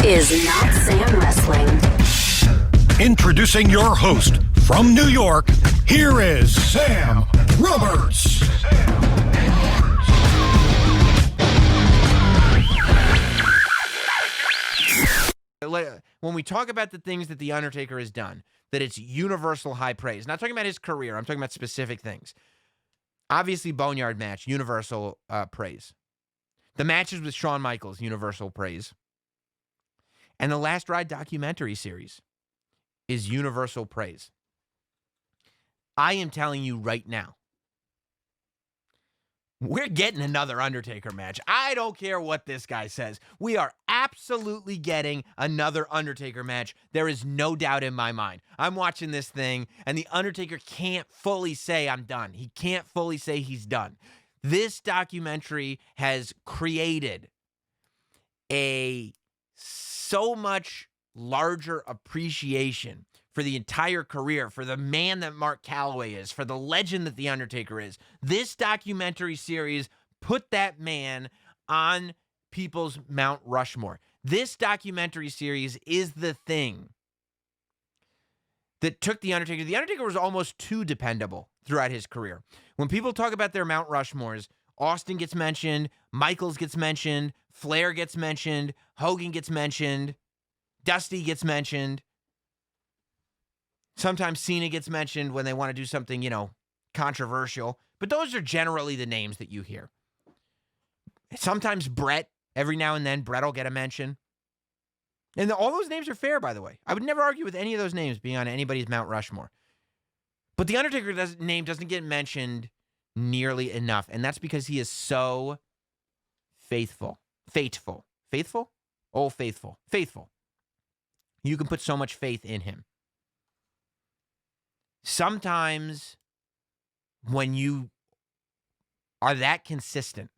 is Notsam Wrestling. Introducing your host from New York, here is Sam Roberts. When we talk about the things that The Undertaker has done, that it's universal high praise. Not talking about his career. I'm talking about specific things. Obviously, Boneyard match, universal praise. The matches with Shawn Michaels, universal praise. And the Last Ride documentary series is universal praise. I am telling you right now, we're getting another Undertaker match. I don't care what this guy says. We are absolutely getting another Undertaker match. There is no doubt in my mind. I'm watching this thing, and The Undertaker can't fully say, I'm done. He can't fully say he's done. This documentary has created a so much larger appreciation for the entire career, for the man that Mark Calloway is, for the legend that The Undertaker is. This documentary series put that man on people's Mount Rushmore. This documentary series is the thing that took The Undertaker. The Undertaker was almost too dependable throughout his career. When people talk about their Mount Rushmores, Austin gets mentioned, Michaels gets mentioned, Flair gets mentioned, Hogan gets mentioned, Dusty gets mentioned. Sometimes Cena gets mentioned when they want to do something, controversial. But those are generally the names that you hear. Sometimes Brett, every now and then, Brett will get a mention. And all those names are fair, by the way. I would never argue with any of those names being on anybody's Mount Rushmore. But The Undertaker's name doesn't get mentioned nearly enough. And that's because he is so faithful. Faithful. Faithful? Oh, faithful. Faithful. You can put so much faith in him. Sometimes when you are that consistent,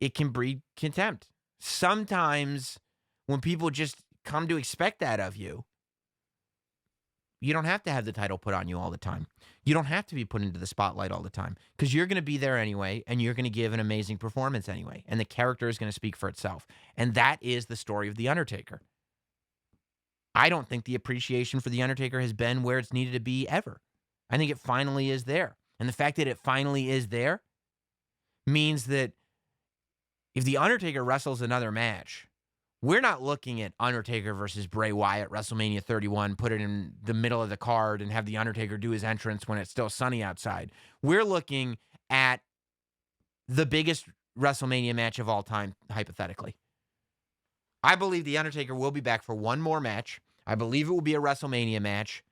it can breed contempt. Sometimes when people just come to expect that of you, you don't have to have the title put on you all the time. You don't have to be put into the spotlight all the time because you're going to be there anyway, and you're going to give an amazing performance anyway, and the character is going to speak for itself. And that is the story of The Undertaker. I don't think the appreciation for The Undertaker has been where it's needed to be ever. I think it finally is there. And the fact that it finally is there means that if The Undertaker wrestles another match, we're not looking at Undertaker versus Bray Wyatt, WrestleMania 31, put it in the middle of the card and have The Undertaker do his entrance when it's still sunny outside. We're looking at the biggest WrestleMania match of all time, hypothetically. I believe The Undertaker will be back for one more match. I believe it will be a WrestleMania match.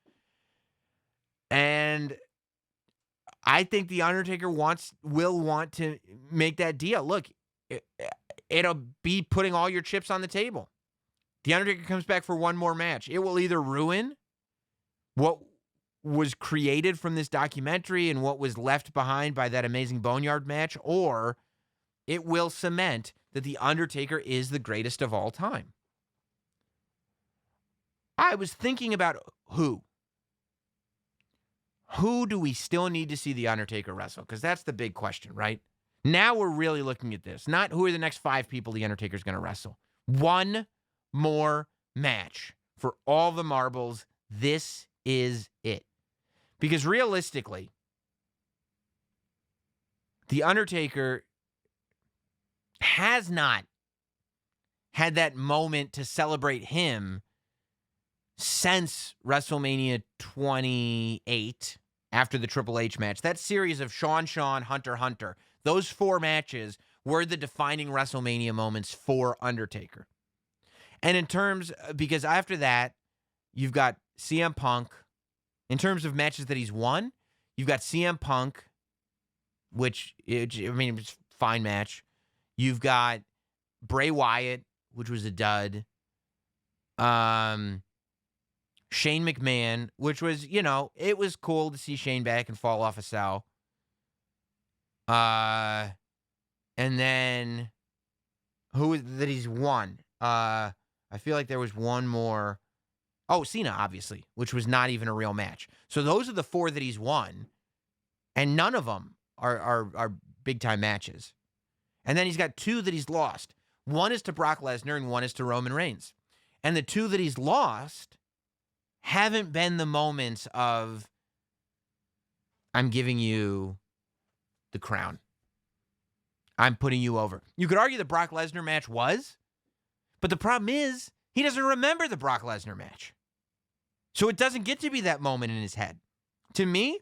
And I think The Undertaker will want to make that deal. Look, it'll be putting all your chips on the table. The Undertaker comes back for one more match. It will either ruin what was created from this documentary and what was left behind by that amazing Boneyard match, or it will cement that The Undertaker is the greatest of all time. I was thinking about who do we still need to see The Undertaker wrestle? Because that's the big question, right? Now we're really looking at this. Not who are the next 5 people The Undertaker's going to wrestle. One more match for all the marbles. This is it. Because realistically, The Undertaker has not had that moment to celebrate him since WrestleMania 28 after the Triple H match. That series of Shawn, Hunter, those 4 matches were the defining WrestleMania moments for Undertaker. And in terms, because after that, you've got CM Punk. In terms of matches that he's won, you've got CM Punk, which, it was a fine match. You've got Bray Wyatt, which was a dud. Shane McMahon, which was, it was cool to see Shane back and fall off a cell. And then who that he's won? I feel like there was one more. Oh, Cena, obviously, which was not even a real match. So those are the 4 that he's won, and none of them are big time matches. And then he's got 2 that he's lost. One is to Brock Lesnar and one is to Roman Reigns. And the two that he's lost haven't been the moments of, I'm giving you the crown. I'm putting you over. You could argue the Brock Lesnar match was, but the problem is he doesn't remember the Brock Lesnar match. So it doesn't get to be that moment in his head. To me,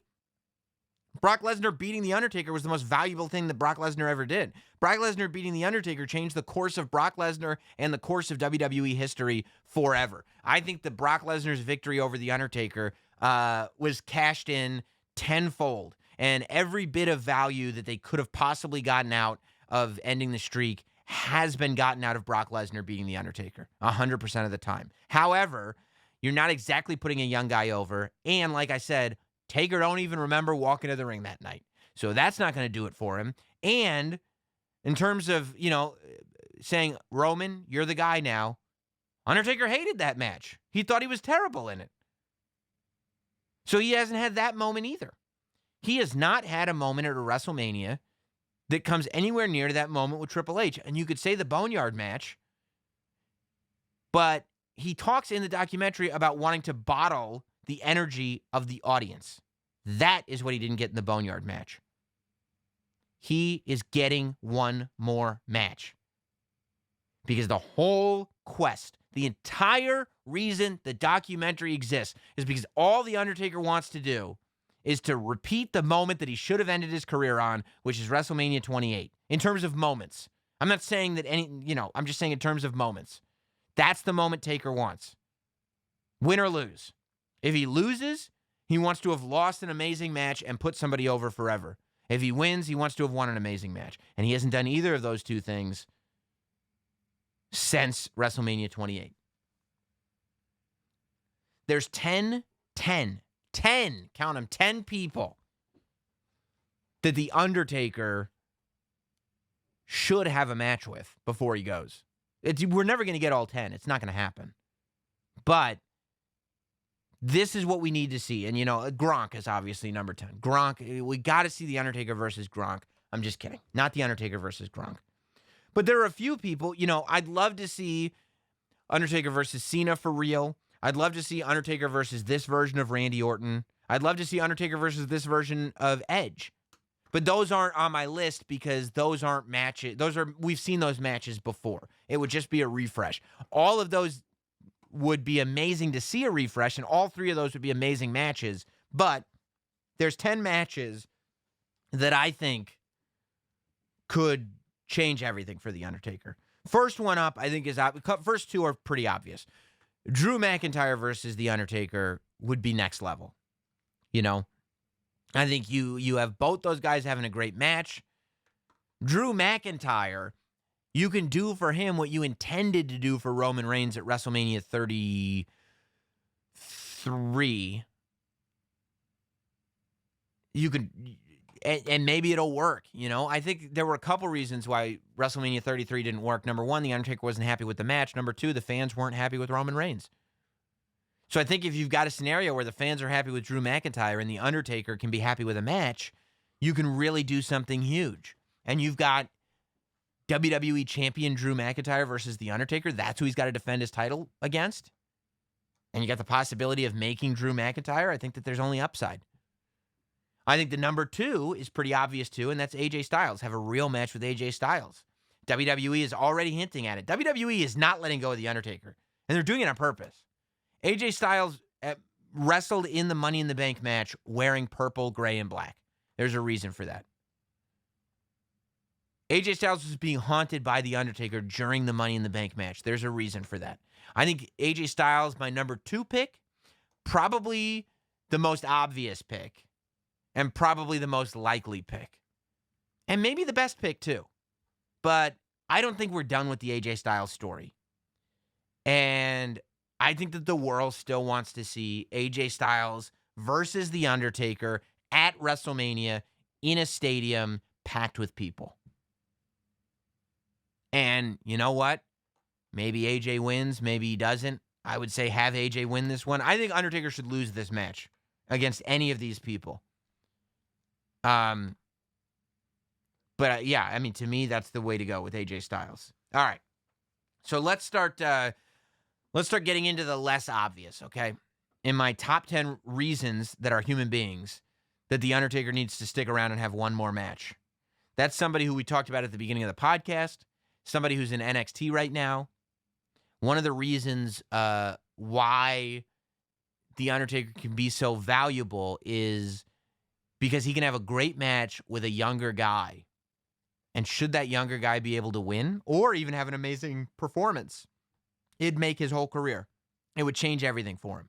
Brock Lesnar beating The Undertaker was the most valuable thing that Brock Lesnar ever did. Brock Lesnar beating The Undertaker changed the course of Brock Lesnar and the course of WWE history forever. I think that Brock Lesnar's victory over The Undertaker was cashed in tenfold. And every bit of value that they could have possibly gotten out of ending the streak has been gotten out of Brock Lesnar beating The Undertaker 100% of the time. However, you're not exactly putting a young guy over. And like I said, Taker don't even remember walking to the ring that night. So that's not going to do it for him. And in terms of, saying, Roman, you're the guy now, Undertaker hated that match. He thought he was terrible in it. So he hasn't had that moment either. He has not had a moment at a WrestleMania that comes anywhere near to that moment with Triple H. And you could say the Boneyard match, but he talks in the documentary about wanting to bottle the energy of the audience. That is what he didn't get in the Boneyard match. He is getting one more match. Because the whole quest, the entire reason the documentary exists is because all The Undertaker wants to do is to repeat the moment that he should have ended his career on, which is WrestleMania 28, in terms of moments. I'm not saying that I'm just saying in terms of moments. That's the moment Taker wants. Win or lose. If he loses, he wants to have lost an amazing match and put somebody over forever. If he wins, he wants to have won an amazing match. And he hasn't done either of those two things since WrestleMania 28. There's 10, count them, 10 people that The Undertaker should have a match with before he goes. We're never going to get all 10. It's not going to happen. But this is what we need to see. And, Gronk is obviously number 10. Gronk, we got to see The Undertaker versus Gronk. I'm just kidding. Not The Undertaker versus Gronk. But there are a few people, I'd love to see Undertaker versus Cena for real. I'd love to see Undertaker versus this version of Randy Orton. I'd love to see Undertaker versus this version of Edge. But those aren't on my list because those aren't matches. We've seen those matches before. It would just be a refresh. All of those would be amazing to see a refresh, and all three of those would be amazing matches. But there's 10 matches that I think could change everything for The Undertaker. First one up, I think, is first two are pretty obvious. Drew McIntyre versus The Undertaker would be next level. I think you have both those guys having a great match. Drew McIntyre, you can do for him what you intended to do for Roman Reigns at WrestleMania 33. You can, and maybe it'll work. I think there were a couple reasons why WrestleMania 33 didn't work. Number one, The Undertaker wasn't happy with the match. Number two, the fans weren't happy with Roman Reigns. So I think if you've got a scenario where the fans are happy with Drew McIntyre and The Undertaker can be happy with a match, you can really do something huge. And you've got WWE Champion Drew McIntyre versus The Undertaker. That's who he's got to defend his title against. And you got the possibility of making Drew McIntyre. I think that there's only upside. I think the number two is pretty obvious too, and that's AJ Styles. Have a real match with AJ Styles. WWE is already hinting at it. WWE is not letting go of The Undertaker, and they're doing it on purpose. AJ Styles wrestled in the Money in the Bank match wearing purple, gray, and black. There's a reason for that. AJ Styles was being haunted by The Undertaker during the Money in the Bank match. There's a reason for that. I think AJ Styles, my number two pick, probably the most obvious pick, and probably the most likely pick. And maybe the best pick too. But I don't think we're done with the AJ Styles story. And I think that the world still wants to see AJ Styles versus The Undertaker at WrestleMania in a stadium packed with people. And you know what? Maybe AJ wins, maybe he doesn't. I would say have AJ win this one. I think Undertaker should lose this match against any of these people. But yeah, I mean, to me, that's the way to go with AJ Styles. All right, So let's start getting into the less obvious, okay? In my top 10 reasons that are human beings that The Undertaker needs to stick around and have one more match. That's somebody who we talked about at the beginning of the podcast, somebody who's in NXT right now. One of the reasons why The Undertaker can be so valuable is because he can have a great match with a younger guy. And should that younger guy be able to win or even have an amazing performance, it'd make his whole career. It would change everything for him.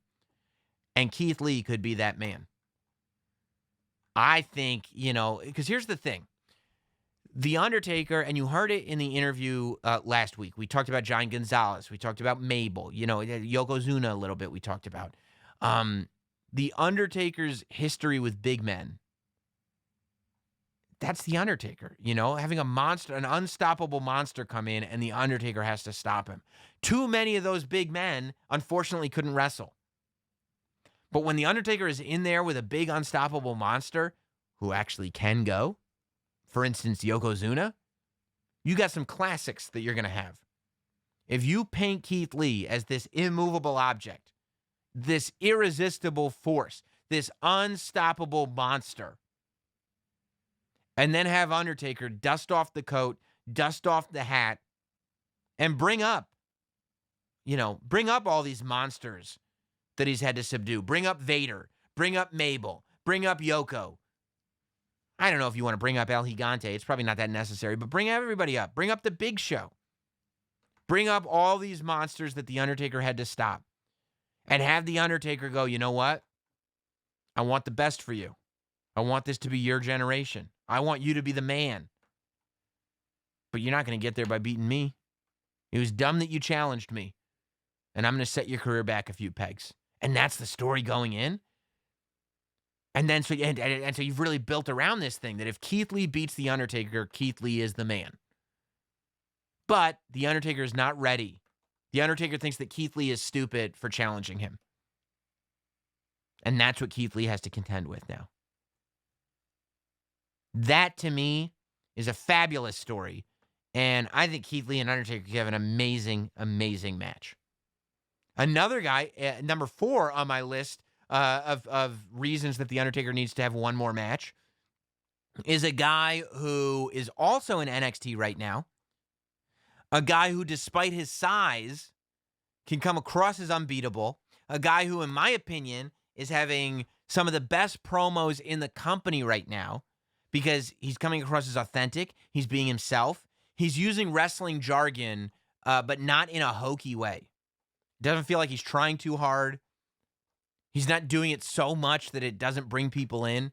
And Keith Lee could be that man. I think, because here's the thing. The Undertaker, and you heard it in the interview last week. We talked about Giant Gonzalez. We talked about Mabel. Yokozuna a little bit we talked about. The Undertaker's history with big men. That's The Undertaker, having a monster, an unstoppable monster come in, and The Undertaker has to stop him. Too many of those big men, unfortunately, couldn't wrestle. But when The Undertaker is in there with a big, unstoppable monster who actually can go, for instance, Yokozuna, you got some classics that you're going to have. If you paint Keith Lee as this immovable object, this irresistible force, this unstoppable monster, and then have Undertaker dust off the coat, dust off the hat, and bring up all these monsters that he's had to subdue. Bring up Vader. Bring up Mabel. Bring up Yoko. I don't know if you want to bring up El Gigante. It's probably not that necessary, but bring everybody up. Bring up the Big Show. Bring up all these monsters that The Undertaker had to stop. And have The Undertaker go, you know what? I want the best for you. I want this to be your generation. I want you to be the man. But you're not going to get there by beating me. It was dumb that you challenged me. And I'm going to set your career back a few pegs. And that's the story going in. And then so you've really built around this thing that if Keith Lee beats The Undertaker, Keith Lee is the man. But The Undertaker is not ready. The Undertaker thinks that Keith Lee is stupid for challenging him. And that's what Keith Lee has to contend with now. That, to me, is a fabulous story. And I think Keith Lee and Undertaker could have an amazing, amazing match. Another guy, number 4 on my list of reasons that The Undertaker needs to have one more match, is a guy who is also in NXT right now. A guy who, despite his size, can come across as unbeatable. A guy who, in my opinion, is having some of the best promos in the company right now. Because he's coming across as authentic. He's being himself. He's using wrestling jargon, but not in a hokey way. Doesn't feel like he's trying too hard. He's not doing it so much that it doesn't bring people in.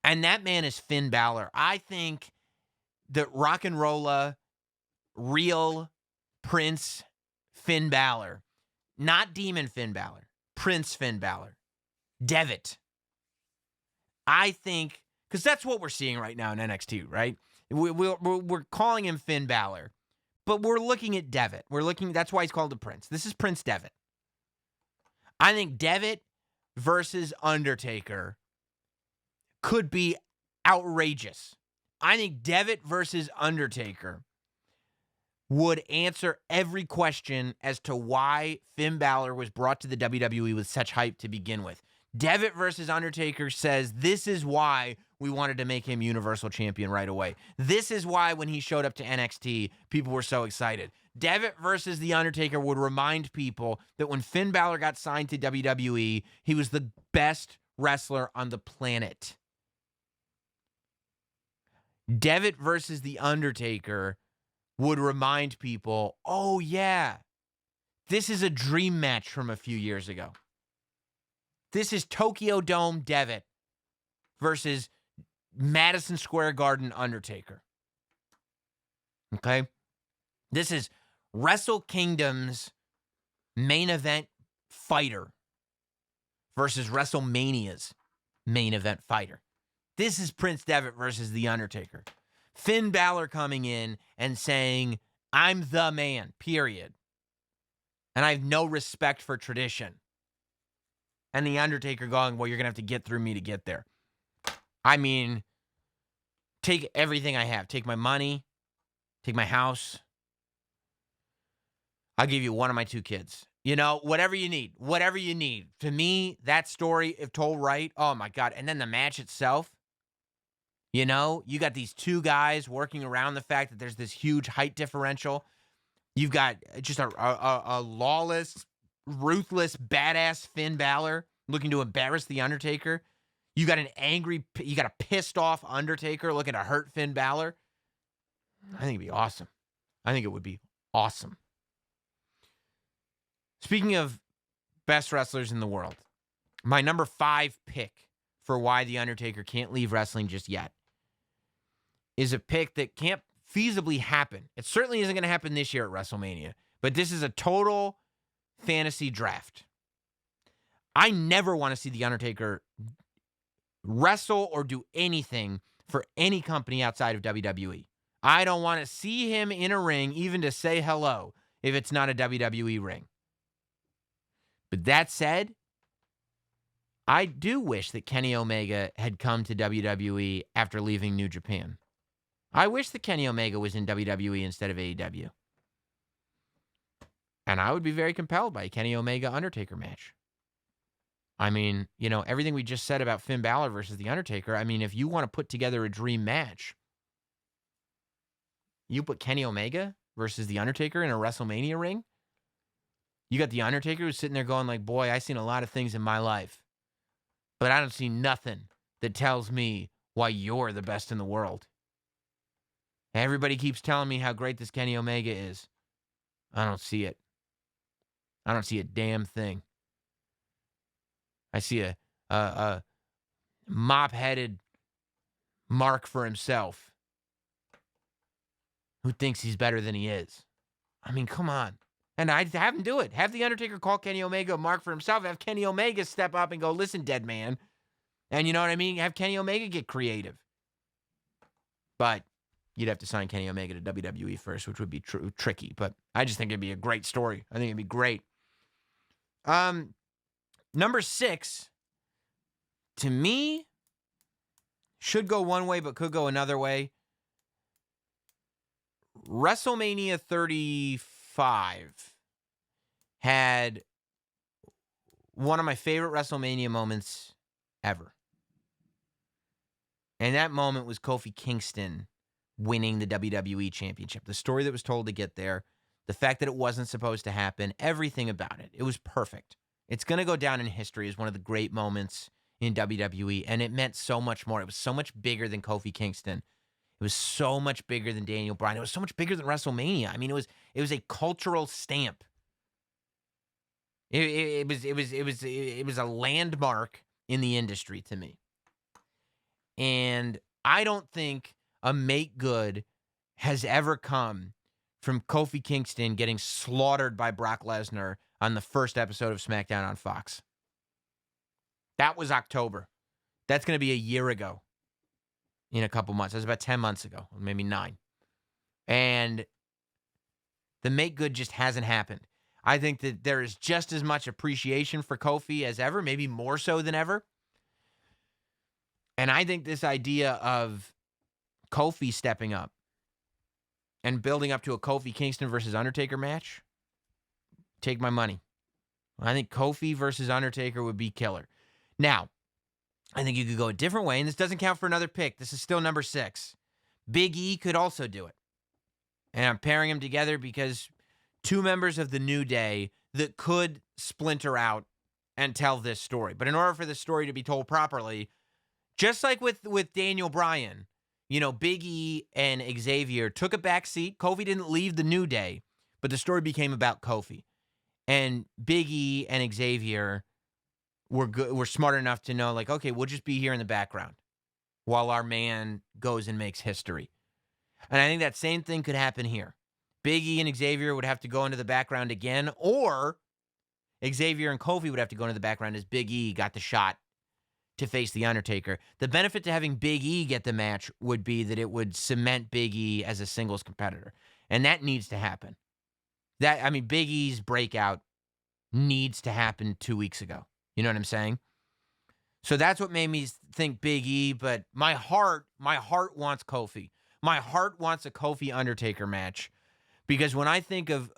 And that man is Finn Balor. I think that rock and rolla, real Prince Finn Balor, not Demon Finn Balor, Prince Finn Balor, Devitt. I think, because that's what we're seeing right now in NXT, right? We're calling him Finn Balor, but we're looking at Devitt. That's why he's called the Prince. This is Prince Devitt. I think Devitt versus Undertaker could be outrageous. I think Devitt versus Undertaker would answer every question as to why Finn Balor was brought to the WWE with such hype to begin with. Devitt versus Undertaker says this is why we wanted to make him Universal Champion right away. This is why when he showed up to NXT, people were so excited. Devitt versus The Undertaker would remind people that when Finn Balor got signed to WWE, he was the best wrestler on the planet. Devitt versus The Undertaker would remind people, oh yeah, this is a dream match from a few years ago. This is Tokyo Dome Devitt versus Madison Square Garden Undertaker. Okay? This is Wrestle Kingdom's main event fighter versus WrestleMania's main event fighter. This is Prince Devitt versus The Undertaker. Finn Balor coming in and saying, I'm the man, period. And I have no respect for tradition. And The Undertaker going, well, you're going to have to get through me to get there. I mean, take everything I have. Take my money. Take my house. I'll give you one of my two kids. You know, whatever you need. Whatever you need. To me, that story, if told right, oh my God. And then the match itself, you know, you got these two guys working around the fact that there's this huge height differential. You've got just a lawless, ruthless, badass Finn Balor looking to embarrass The Undertaker. You got a pissed off Undertaker looking to hurt Finn Balor. I think it'd be awesome. I think it would be awesome. Speaking of best wrestlers in the world, my number 5 pick for why The Undertaker can't leave wrestling just yet is a pick that can't feasibly happen. It certainly isn't going to happen this year at WrestleMania, but this is a total fantasy draft. I never want to see The Undertaker wrestle or do anything for any company outside of WWE. I don't want to see him in a ring, even to say hello, if it's not a WWE ring. But that said, I do wish that Kenny Omega had come to WWE after leaving New Japan. I wish that Kenny Omega was in WWE instead of AEW. And I would be very compelled by a Kenny Omega Undertaker match. I mean, you know, everything we just said about Finn Balor versus The Undertaker, I mean, if you want to put together a dream match, you put Kenny Omega versus The Undertaker in a WrestleMania ring. You got The Undertaker who's sitting there going like, boy, I've seen a lot of things in my life, but I don't see nothing that tells me why you're the best in the world. Everybody keeps telling me how great this Kenny Omega is. I don't see it. I don't see a damn thing. I see a mop-headed mark for himself who thinks he's better than he is. I mean, come on. And I'd have him do it. Have The Undertaker call Kenny Omega a mark for himself. Have Kenny Omega step up and go, listen, dead man. And you know what I mean? Have Kenny Omega get creative. But you'd have to sign Kenny Omega to WWE first, which would be tricky. But I just think it'd be a great story. I think it'd be great. Number 6, to me, should go one way but could go another way. WrestleMania 35 had one of my favorite WrestleMania moments ever. And that moment was Kofi Kingston winning the WWE Championship. The story that was told to get there, the fact that it wasn't supposed to happen, everything about it. It was perfect. It's going to go down in history as one of the great moments in WWE, and it meant so much more. It was so much bigger than Kofi Kingston. It was so much bigger than Daniel Bryan. It was so much bigger than WrestleMania. I mean, it was a cultural stamp. It was a landmark in the industry to me. And I don't think a make good has ever come from Kofi Kingston getting slaughtered by Brock Lesnar on the first episode of SmackDown on Fox. That was October. That's going to be a year ago in a couple months. That was about 10 months ago, maybe 9. And the make good just hasn't happened. I think that there is just as much appreciation for Kofi as ever, maybe more so than ever. And I think this idea of Kofi stepping up and building up to a Kofi Kingston versus Undertaker match, take my money. I think Kofi versus Undertaker would be killer. Now, I think you could go a different way, and this doesn't count for another pick. This is still number 6. Big E could also do it. And I'm pairing them together because 2 members of the New Day that could splinter out and tell this story. But in order for this story to be told properly, just like with Daniel Bryan, you know, Big E and Xavier took a back seat. Kofi didn't leave the New Day, but the story became about Kofi. And Big E and Xavier were smart enough to know, like, okay, we'll just be here in the background while our man goes and makes history. And I think that same thing could happen here. Big E and Xavier would have to go into the background again, or Xavier and Kofi would have to go into the background as Big E got the shot to face The Undertaker. The benefit to having Big E get the match would be that it would cement Big E as a singles competitor. And that needs to happen. Big E's breakout needs to happen 2 weeks ago. You know what I'm saying? So that's what made me think Big E, but my heart wants Kofi. My heart wants a Kofi Undertaker match, because when I think of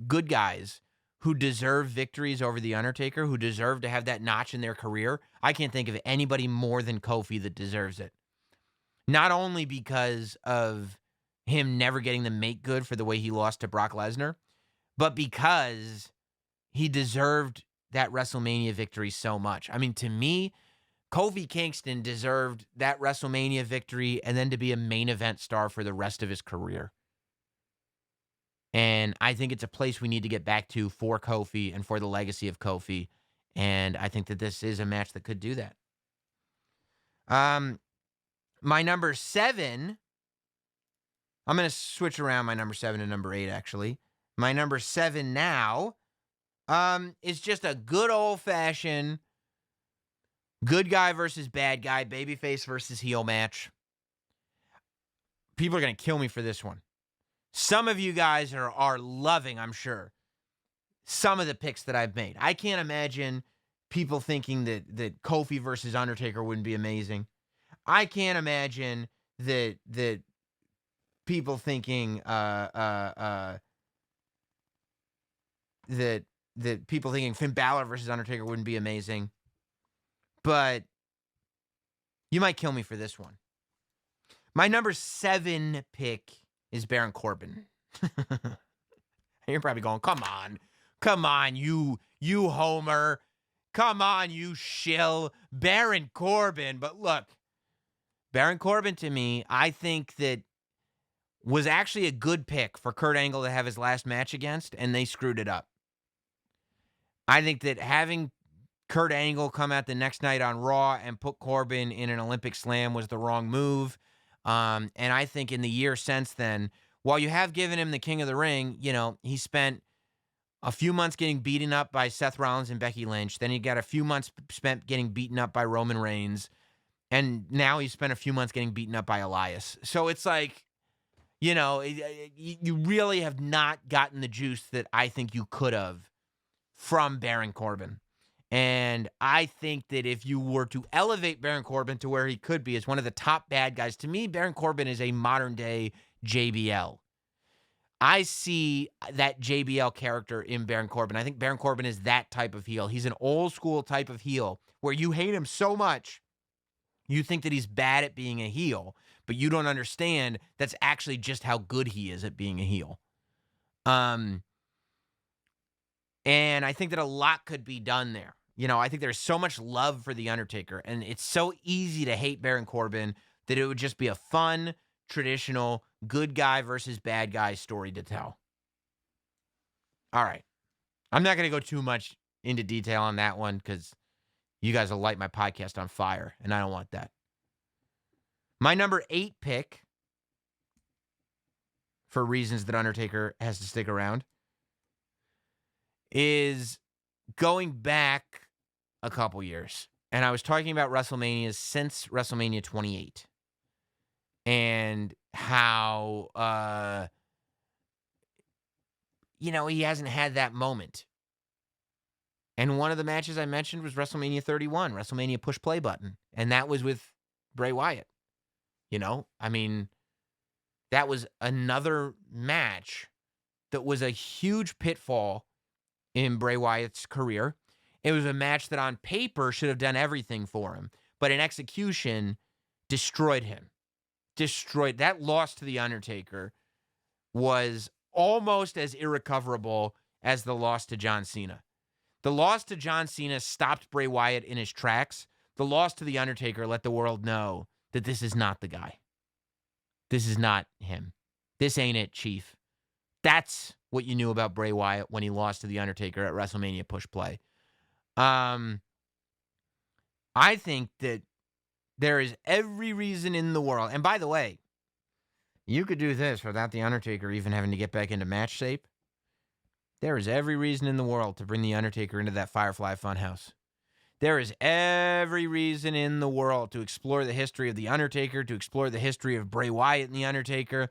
good guys who deserve victories over The Undertaker, who deserve to have that notch in their career, I can't think of anybody more than Kofi that deserves it. Not only because of him never getting the make good for the way he lost to Brock Lesnar, but because he deserved that WrestleMania victory so much. I mean, to me, Kofi Kingston deserved that WrestleMania victory and then to be a main event star for the rest of his career. And I think it's a place we need to get back to for Kofi and for the legacy of Kofi. And I think that this is a match that could do that. My number 7, I'm going to switch around my number 7 and number 8, actually. My number 7 now is just a good old-fashioned good guy versus bad guy, babyface versus heel match. People are going to kill me for this one. Some of you guys are loving, I'm sure, some of the picks that I've made. I can't imagine people thinking that Kofi versus Undertaker wouldn't be amazing. I can't imagine that people thinking that people thinking Finn Balor versus Undertaker wouldn't be amazing. But you might kill me for this one. My number 7 pick is Baron Corbin. You're probably going, come on, you homer. Come on, you shill. Baron Corbin. But look, Baron Corbin to me, I think that was actually a good pick for Kurt Angle to have his last match against, and they screwed it up. I think that having Kurt Angle come out the next night on Raw and put Corbin in an Olympic Slam was the wrong move. And I think in the year since then, while you have given him the King of the Ring, he spent a few months getting beaten up by Seth Rollins and Becky Lynch. Then he got a few months spent getting beaten up by Roman Reigns. And now he spent a few months getting beaten up by Elias. So it's like, you really have not gotten the juice that I think you could have from Baron Corbin. And I think that if you were to elevate Baron Corbin to where he could be as one of the top bad guys, to me, Baron Corbin is a modern-day JBL. I see that JBL character in Baron Corbin. I think Baron Corbin is that type of heel. He's an old-school type of heel where you hate him so much, you think that he's bad at being a heel, but you don't understand that's actually just how good he is at being a heel. And I think that a lot could be done there. I think there's so much love for The Undertaker, and it's so easy to hate Baron Corbin that it would just be a fun, traditional, good guy versus bad guy story to tell. All right. I'm not going to go too much into detail on that one because you guys will light my podcast on fire, and I don't want that. My number 8 pick, for reasons that Undertaker has to stick around, is going back a couple years. And I was talking about WrestleManias since WrestleMania 28. And how, he hasn't had that moment. And one of the matches I mentioned was WrestleMania 31, WrestleMania push play button. And that was with Bray Wyatt. That was another match that was a huge pitfall in Bray Wyatt's career. It was a match that on paper should have done everything for him, but in execution, destroyed him. That loss to The Undertaker was almost as irrecoverable as the loss to John Cena. The loss to John Cena stopped Bray Wyatt in his tracks. The loss to The Undertaker let the world know that this is not the guy. This is not him. This ain't it, Chief. That's what you knew about Bray Wyatt when he lost to The Undertaker at WrestleMania Push Play. I think that there is every reason in the world, and by the way, you could do this without The Undertaker even having to get back into match shape. There is every reason in the world to bring The Undertaker into that Firefly Funhouse. There is every reason in the world to explore the history of The Undertaker, to explore the history of Bray Wyatt and The Undertaker.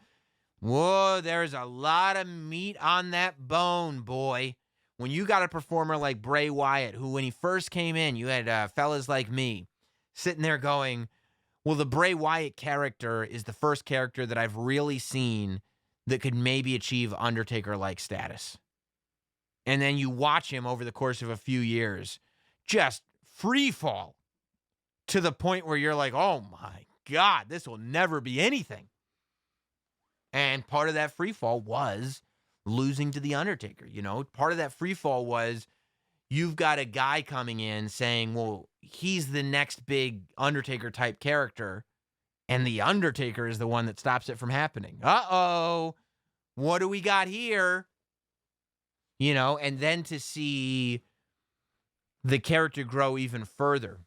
Whoa, there's a lot of meat on that bone, boy. When you got a performer like Bray Wyatt, who when he first came in, you had fellas like me sitting there going, well, the Bray Wyatt character is the first character that I've really seen that could maybe achieve Undertaker-like status. And then you watch him over the course of a few years just free fall to the point where you're like, oh my God, this will never be anything. And part of that free fall was losing to The Undertaker. You know, part of that free fall was you've got a guy coming in saying, well, he's the next big Undertaker type character. And The Undertaker is the one that stops it from happening. Uh-oh. What do we got here? You know, and then to see the character grow even further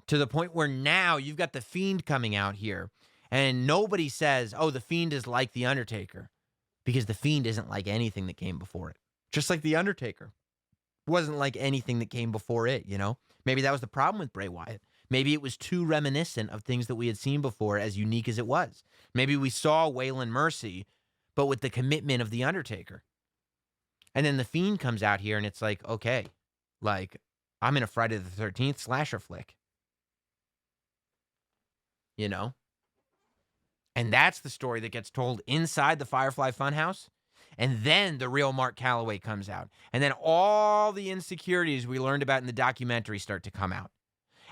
to the point where now you've got The Fiend coming out here and nobody says, oh, The Fiend is like The Undertaker, because The Fiend isn't like anything that came before it. Just like The Undertaker wasn't like anything that came before it, you know? Maybe that was the problem with Bray Wyatt. Maybe it was too reminiscent of things that we had seen before, as unique as it was. Maybe we saw Waylon Mercy, but with the commitment of The Undertaker. And then The Fiend comes out here and it's like, okay, like, I'm in a Friday the 13th slasher flick. You know? And that's the story that gets told inside the Firefly Funhouse. And then the real Mark Calloway comes out. And then all the insecurities we learned about in the documentary start to come out.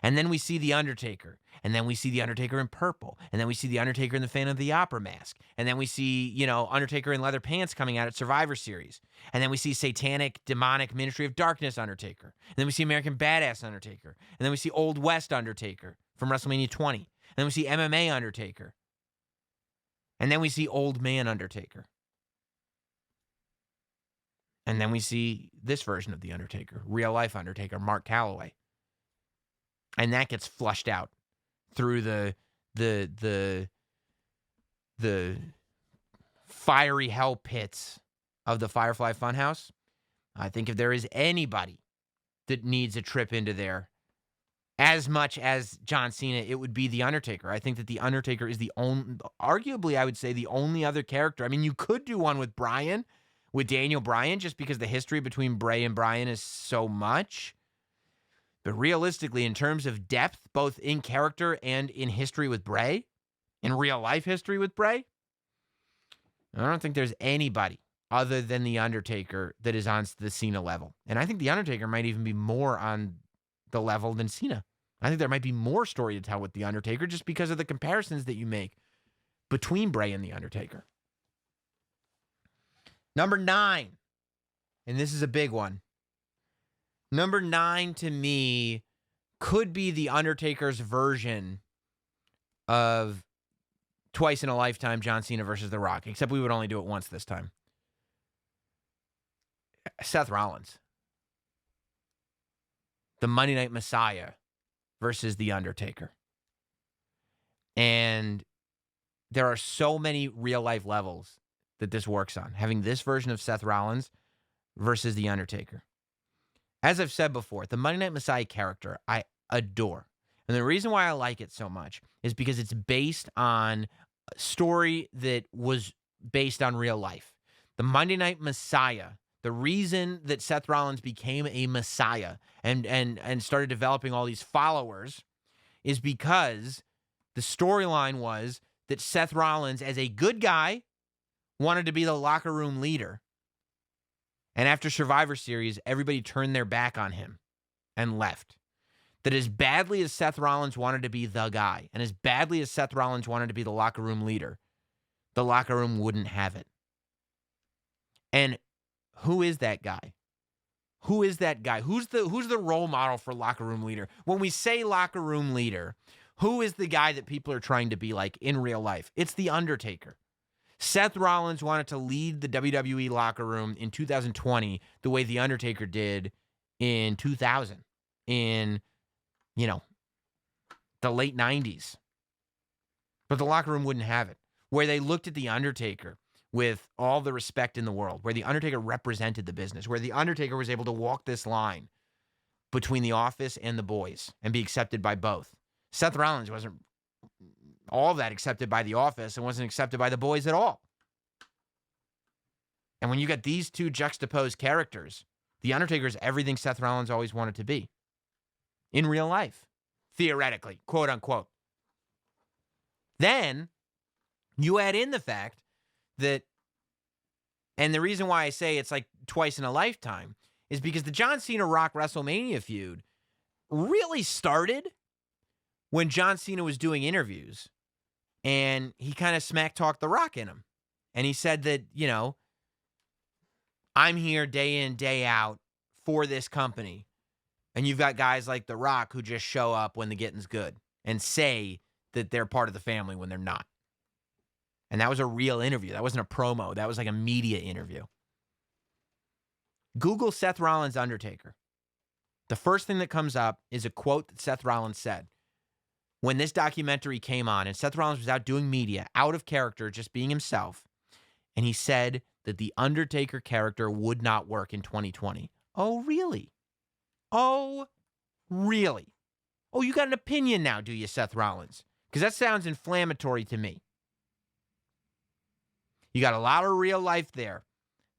And then we see The Undertaker. And then we see The Undertaker in purple. And then we see The Undertaker in the Phantom of the Opera mask. And then we see, you know, Undertaker in leather pants coming out at Survivor Series. And then we see satanic, demonic Ministry of Darkness Undertaker. And then we see American Badass Undertaker. And then we see Old West Undertaker from WrestleMania 20. And then we see MMA Undertaker. And then we see Old Man Undertaker. And then we see this version of The Undertaker, real life Undertaker, Mark Calloway. And that gets flushed out through the fiery hell pits of the Firefly Funhouse. I think if there is anybody that needs a trip into there, as much as John Cena, it would be The Undertaker. I think that The Undertaker is the only, arguably, I would say, the only other character. I mean, you could do one with Bryan, with Daniel Bryan, just because the history between Bray and Bryan is so much. But realistically, in terms of depth, both in character and in history with Bray, in real life history with Bray, I don't think there's anybody other than The Undertaker that is on the Cena level. And I think The Undertaker might even be more on the level than Cena. I think there might be more story to tell with The Undertaker just because of the comparisons that you make between Bray and The Undertaker. Number 9, and this is a big one. Number 9 to me could be The Undertaker's version of Twice in a Lifetime John Cena versus The Rock, except we would only do it once this time. Seth Rollins. The Monday Night Messiah versus The Undertaker. And there are so many real-life levels that this works on, having this version of Seth Rollins versus The Undertaker. As I've said before, the Monday Night Messiah character, I adore. And the reason why I like it so much is because it's based on a story that was based on real life. The Monday Night Messiah, the reason that Seth Rollins became a Messiah and started developing all these followers is because the storyline was that Seth Rollins, as a good guy, wanted to be the locker room leader. And after Survivor Series, everybody turned their back on him and left. That as badly as Seth Rollins wanted to be the guy, and as badly as Seth Rollins wanted to be the locker room leader, the locker room wouldn't have it. And who is that guy? Who is that guy? Who's the role model for locker room leader? When we say locker room leader, who is the guy that people are trying to be like in real life? It's The Undertaker. Seth Rollins wanted to lead the WWE locker room in 2020 the way The Undertaker did in 2000, in, the late 90s. But the locker room wouldn't have it. Where they looked at The Undertaker with all the respect in the world, where The Undertaker represented the business, where The Undertaker was able to walk this line between the office and the boys and be accepted by both. Seth Rollins wasn't all that accepted by the office and wasn't accepted by the boys at all. And when you got these two juxtaposed characters, The Undertaker is everything Seth Rollins always wanted to be in real life, theoretically, quote unquote. Then you add in the fact that And the reason why I say it's like twice in a lifetime is because the John Cena Rock WrestleMania feud really started when John Cena was doing interviews and he kind of smack talked The Rock in him. And he said that, I'm here day in, day out for this company. And you've got guys like The Rock who just show up when the getting's good and say that they're part of the family when they're not. And that was a real interview. That wasn't a promo. That was like a media interview. Google Seth Rollins Undertaker. The first thing that comes up is a quote that Seth Rollins said when this documentary came on, and Seth Rollins was out doing media, out of character, just being himself. And he said that the Undertaker character would not work in 2020. Oh, really? Oh, really? Oh, you got an opinion now, do you, Seth Rollins? Because that sounds inflammatory to me. You got a lot of real life there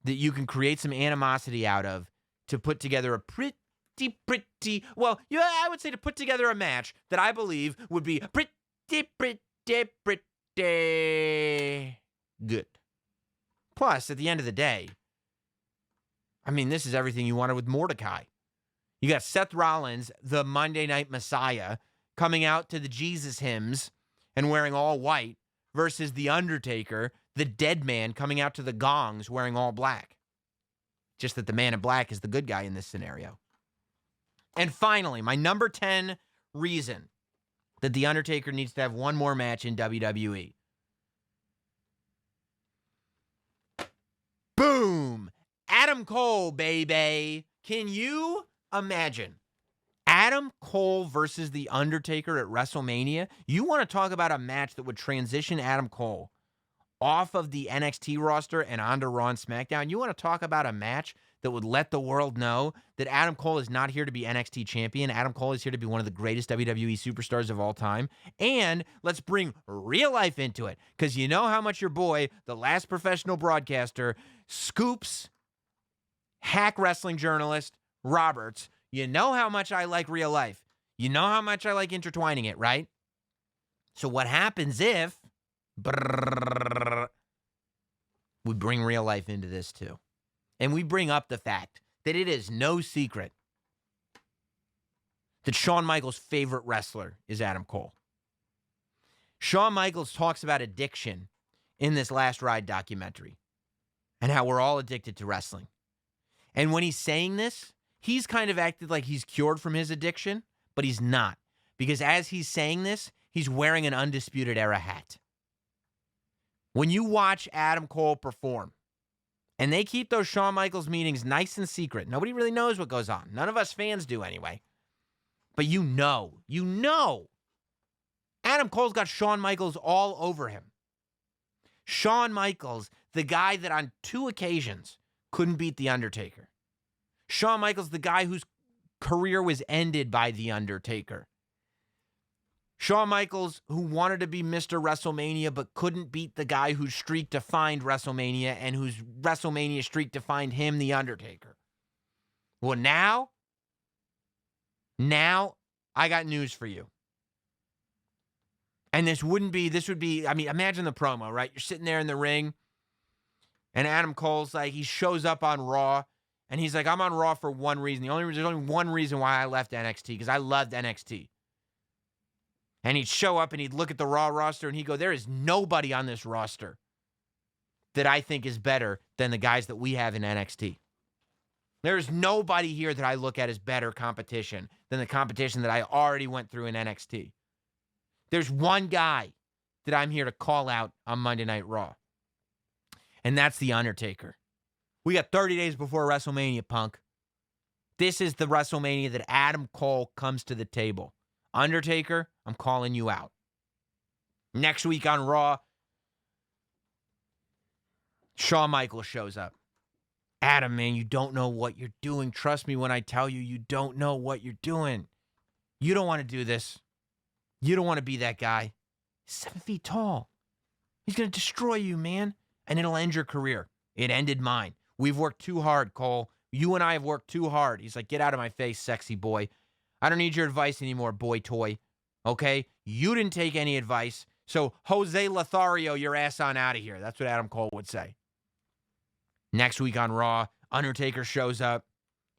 that you can create some animosity out of to put together a pretty, well, yeah, I would say to put together a match that I believe would be pretty good. Plus, at the end of the day, I mean, this is everything you wanted with Mordecai. You got Seth Rollins, the Monday Night Messiah, coming out to the Jesus hymns and wearing all white versus The Undertaker, the dead man, coming out to the gongs wearing all black. Just that the man in black is the good guy in this scenario. And finally, my number 10 reason that The Undertaker needs to have one more match in WWE. Boom! Adam Cole, baby. Can you imagine Adam Cole versus The Undertaker at WrestleMania? You want to talk about a match that would transition Adam Cole off of the NXT roster and onto Raw and SmackDown? You want to talk about a match that would let the world know that Adam Cole is not here to be NXT champion. Adam Cole is here to be one of the greatest WWE superstars of all time. And let's bring real life into it, because you know how much your boy, the last professional broadcaster, scoops hack wrestling journalist Roberts. You know how much I like real life. You know how much I like intertwining it, right? So what happens if we bring real life into this too? And we bring up the fact that it is no secret that Shawn Michaels' favorite wrestler is Adam Cole. Shawn Michaels talks about addiction in this Last Ride documentary and how we're all addicted to wrestling. And when he's saying this, he's kind of acted like he's cured from his addiction, but he's not. Because as he's saying this, he's wearing an Undisputed Era hat. When you watch Adam Cole perform, and they keep those Shawn Michaels meetings nice and secret. Nobody really knows what goes on. None of us fans do anyway. But you know, Adam Cole's got Shawn Michaels all over him. Shawn Michaels, the guy that on 2 occasions couldn't beat The Undertaker. Shawn Michaels, the guy whose career was ended by The Undertaker. Shawn Michaels, who wanted to be Mr. WrestleMania but couldn't beat the guy whose streak defined WrestleMania and whose WrestleMania streak defined him, The Undertaker. Well, now I got news for you. And this would be, I mean, imagine the promo, right? You're sitting there in the ring, and Adam Cole's like, he shows up on Raw, and he's like, I'm on Raw for one reason. There's only one reason why I left NXT, because I loved NXT. And he'd show up and he'd look at the Raw roster and he'd go, there is nobody on this roster that I think is better than the guys that we have in NXT. There's nobody here that I look at as better competition than the competition that I already went through in NXT. There's one guy that I'm here to call out on Monday Night Raw. And that's The Undertaker. We got 30 days before WrestleMania, punk. This is the WrestleMania that Adam Cole comes to the table. Undertaker, I'm calling you out. Next week on Raw, Shawn Michaels shows up. Adam, man, you don't know what you're doing. Trust me when I tell you, you don't know what you're doing. You don't want to do this. You don't want to be that guy. He's 7 feet tall. He's going to destroy you, man. And it'll end your career. It ended mine. We've worked too hard, Cole. You and I have worked too hard. He's like, get out of my face, sexy boy. I don't need your advice anymore, boy toy. Okay? You didn't take any advice. So Jose Lothario, your ass on out of here. That's what Adam Cole would say. Next week on Raw, Undertaker shows up.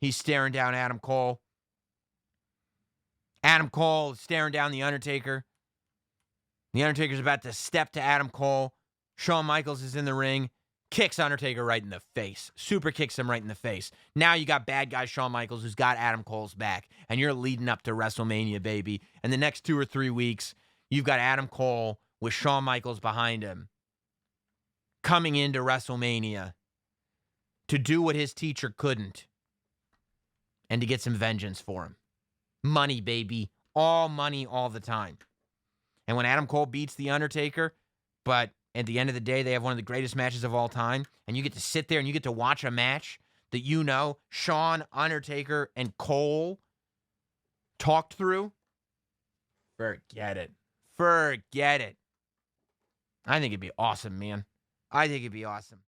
He's staring down Adam Cole. Adam Cole is staring down The Undertaker. The Undertaker's about to step to Adam Cole. Shawn Michaels is in the ring. Kicks Undertaker right in the face. Super kicks him right in the face. Now you got bad guy Shawn Michaels who's got Adam Cole's back. And you're leading up to WrestleMania, baby. And the next 2 or 3 weeks, you've got Adam Cole with Shawn Michaels behind him. Coming into WrestleMania to do what his teacher couldn't. And to get some vengeance for him. Money, baby. All money all the time. And when Adam Cole beats The Undertaker, but at the end of the day, they have one of the greatest matches of all time, and you get to sit there and you get to watch a match that you know Shawn, Undertaker, and Cole talked through, forget it. Forget it. I think it'd be awesome, man. I think it'd be awesome.